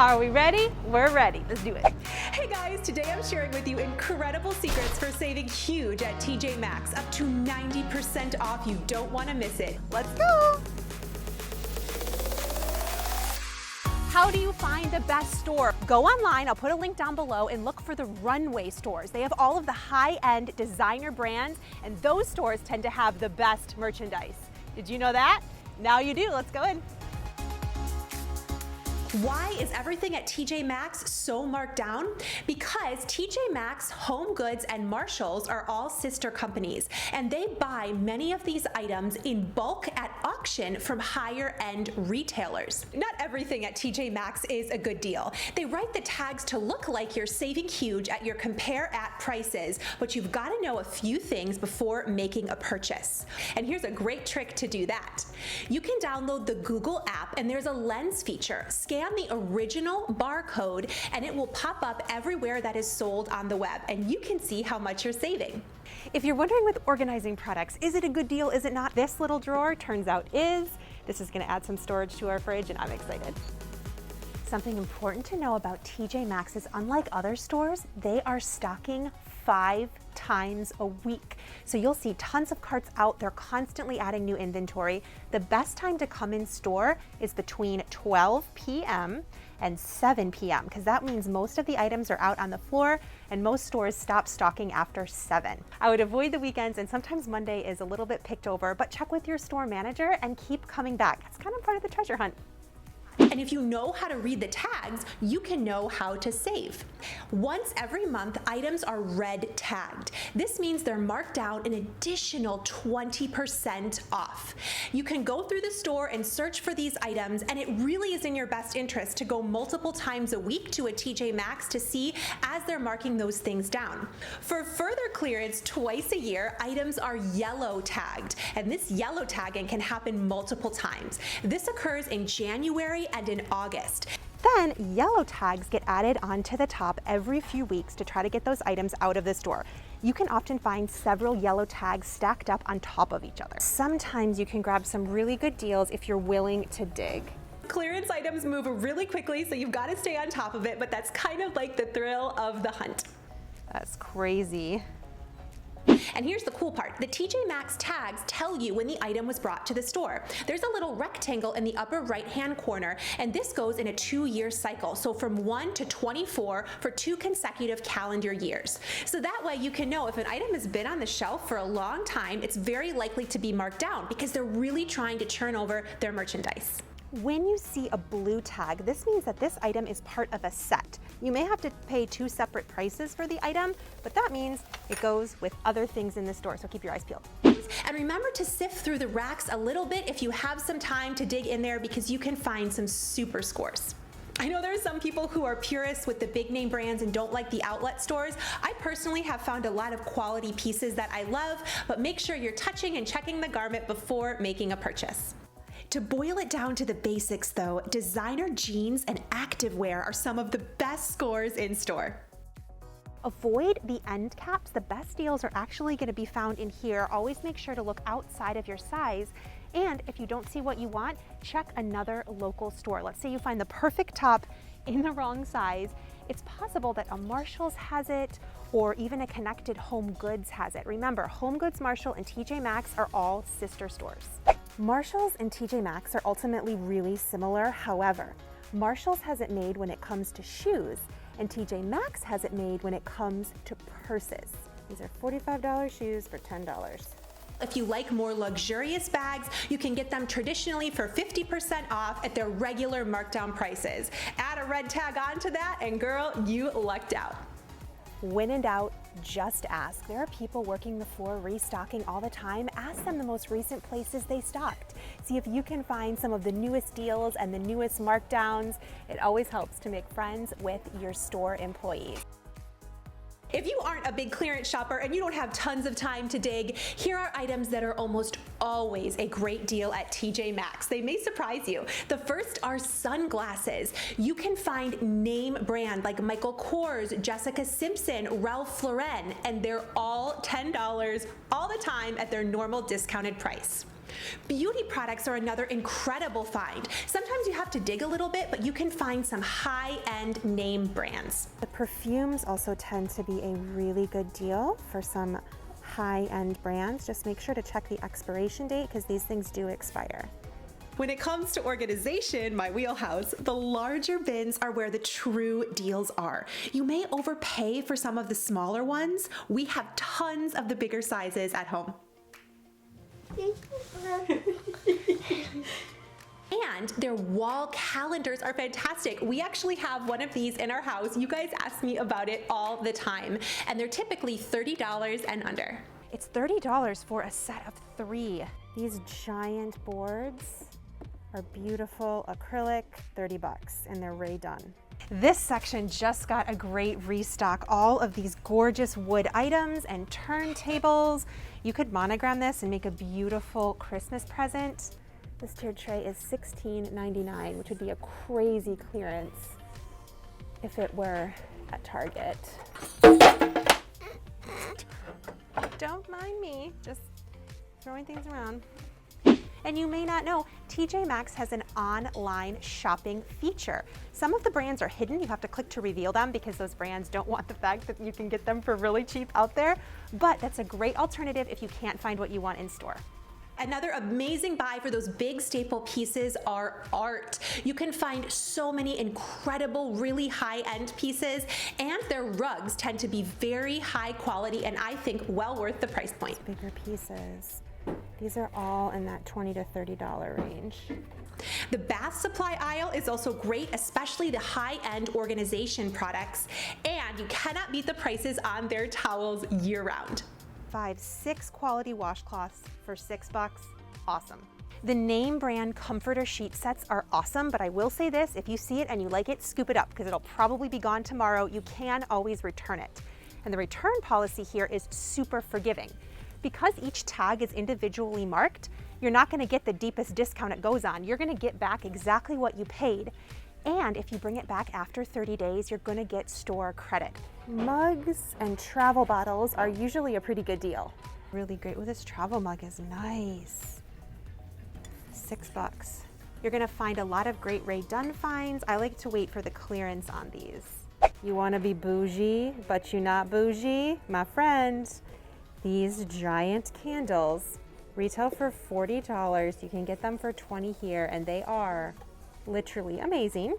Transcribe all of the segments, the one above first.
Are we ready? We're ready. Let's do it. Hey guys, today I'm sharing with you incredible secrets for saving huge at TJ Maxx, up to 90% off. You don't want to miss it. Let's go. How do you find the best store? Go online, I'll put a link down below, and look for the Runway stores. They have all of the high-end designer brands, and those stores tend to have the best merchandise. Did you know that? Now you do. Let's go in. Why is everything at TJ Maxx so marked down? Because TJ Maxx, HomeGoods, and Marshalls are all sister companies, and they buy many of these items in bulk at auction from higher end retailers. Not everything at TJ Maxx is a good deal. They write the tags to look like you're saving huge at your compare at prices, but you've got to know a few things before making a purchase. And here's a great trick to do that. You can download the Google app, and there's a lens feature. Scan the original barcode and it will pop up everywhere that is sold on the web, and you can see how much you're saving. If you're wondering with organizing products, is it a good deal, is it not? This little drawer turns out is. This is going to add some storage to our fridge, and I'm excited. Something important to know about TJ Maxx is, unlike other stores, they are stocking 5 times a week. So you'll see tons of carts out. They're constantly adding new inventory. The best time to come in store is between 12 p.m. and 7 p.m. because that means most of the items are out on the floor, and most stores stop stocking after 7. I would avoid the weekends, and sometimes Monday is a little bit picked over, but check with your store manager and keep coming back. It's kind of part of the treasure hunt. And if you know how to read the tags, you can know how to save. Once every month, items are red tagged. This means they're marked down an additional 20% off. You can go through the store and search for these items, and it really is in your best interest to go multiple times a week to a TJ Maxx to see as they're marking those things down. For further clearance twice a year, items are yellow tagged, and this yellow tagging can happen multiple times. This occurs in January and in August. Then yellow tags get added onto the top every few weeks to try to get those items out of the store. You can often find several yellow tags stacked up on top of each other. Sometimes you can grab some really good deals if you're willing to dig. Clearance items move really quickly, so you've got to stay on top of it, but that's kind of like the thrill of the hunt. That's crazy. And here's the cool part. The TJ Maxx tags tell you when the item was brought to the store. There's a little rectangle in the upper right-hand corner, and this goes in a 2-year cycle. So from 1 to 24 for 2 consecutive calendar years. So that way you can know if an item has been on the shelf for a long time, it's very likely to be marked down because they're really trying to turn over their merchandise. When you see a blue tag, this means that this item is part of a set. You may have to pay 2 separate prices for the item, but that means it goes with other things in the store, so keep your eyes peeled. And remember to sift through the racks a little bit if you have some time to dig in there, because you can find some super scores. I know there are some people who are purists with the big name brands and don't like the outlet stores. I personally have found a lot of quality pieces that I love, but make sure you're touching and checking the garment before making a purchase. To boil it down to the basics though, designer jeans and activewear are some of the best scores in store. Avoid the end caps. The best deals are actually going to be found in here. Always make sure to look outside of your size. And if you don't see what you want, check another local store. Let's say you find the perfect top in the wrong size. It's possible that a Marshalls has it, or even a connected HomeGoods has it. Remember, HomeGoods, Marshall, and TJ Maxx are all sister stores. Marshalls and TJ Maxx are ultimately really similar. However, Marshalls has it made when it comes to shoes, and TJ Maxx has it made when it comes to purses. These are $45 shoes for $10. If you like more luxurious bags, you can get them traditionally for 50% off at their regular markdown prices. Add a red tag onto that, and girl, you lucked out. When in doubt, just ask. There are people working the floor restocking all the time. Ask them the most recent places they stocked. See if you can find some of the newest deals and the newest markdowns. It always helps to make friends with your store employees. If you aren't a big clearance shopper and you don't have tons of time to dig, here are items that are almost always a great deal at TJ Maxx. They may surprise you. The first are sunglasses. You can find name brand like Michael Kors, Jessica Simpson, Ralph Lauren, and they're all $10 all the time at their normal discounted price. Beauty products are another incredible find. Sometimes you have to dig a little bit, but you can find some high-end name brands. The perfumes also tend to be a really good deal for some high-end brands. Just make sure to check the expiration date because these things do expire. When it comes to organization, my wheelhouse, the larger bins are where the true deals are. You may overpay for some of the smaller ones. We have tons of the bigger sizes at home. And their wall calendars are fantastic. We actually have one of these in our house. You guys ask me about it all the time, and they're typically $30 and under. It's $30 for a set of 3. These giant boards are beautiful acrylic, 30 bucks, and they're already done. This section just got a great restock. All of these gorgeous wood items and turntables. You could monogram this and make a beautiful Christmas present. This tiered tray is $16.99, which would be a crazy clearance if it were at Target. Don't mind me, just throwing things around. And you may not know, TJ Maxx has an online shopping feature. Some of the brands are hidden. You have to click to reveal them because those brands don't want the fact that you can get them for really cheap out there. But that's a great alternative if you can't find what you want in store. Another amazing buy for those big staple pieces are art. You can find so many incredible, really high-end pieces, and their rugs tend to be very high quality and I think well worth the price point. Bigger pieces. These are all in that $20 to $30 range. The bath supply aisle is also great, especially the high-end organization products, and you cannot beat the prices on their towels year-round. 6 quality washcloths for $6. Awesome. The name brand comforter sheet sets are awesome, but I will say this, if you see it and you like it, scoop it up because it'll probably be gone tomorrow. You can always return it. And the return policy here is super forgiving. Because each tag is individually marked, you're not going to get the deepest discount it goes on. You're going to get back exactly what you paid. And if you bring it back after 30 days, you're going to get store credit. Mugs and travel bottles are usually a pretty good deal. Really great with this travel mug is nice. $6. You're going to find a lot of great Rae Dunn finds. I like to wait for the clearance on these. You want to be bougie, but you're not bougie? My friend. These giant candles retail for $40. You can get them for $20 here, and they are literally amazing.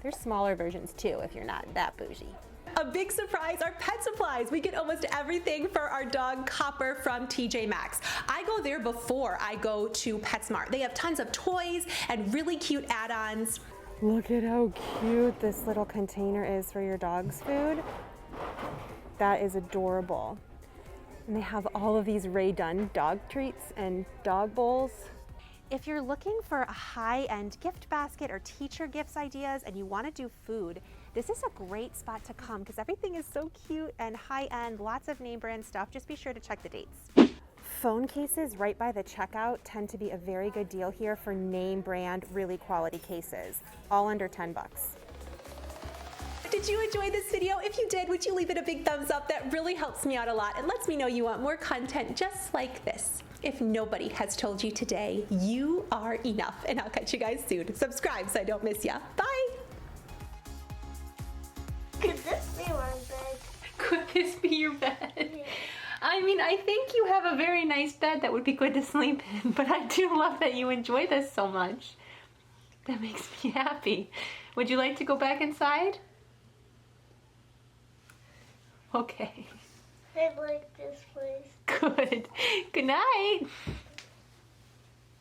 There's smaller versions too if you're not that bougie. A big surprise are pet supplies. We get almost everything for our dog Copper from TJ Maxx. I go there before I go to PetSmart. They have tons of toys and really cute add-ons. Look at how cute this little container is for your dog's food. That is adorable. And they have all of these Rae Dunn dog treats and dog bowls. If you're looking for a high-end gift basket or teacher gifts ideas and you want to do food, this is a great spot to come because everything is so cute and high-end, lots of name brand stuff. Just be sure to check the dates. Phone cases right by the checkout tend to be a very good deal here for name brand, really quality cases, all under 10 bucks. Did you enjoy this video? If you did, would you leave it a big thumbs up? That really helps me out a lot and lets me know you want more content just like this. If nobody has told you today, you are enough, and I'll catch you guys soon. Subscribe so I don't miss ya. Bye! Could this be my bed? Could this be your bed? I mean, I think you have a very nice bed that would be good to sleep in, but I do love that you enjoy this so much. That makes me happy. Would you like to go back inside? Okay. I like this place. Good. Good night.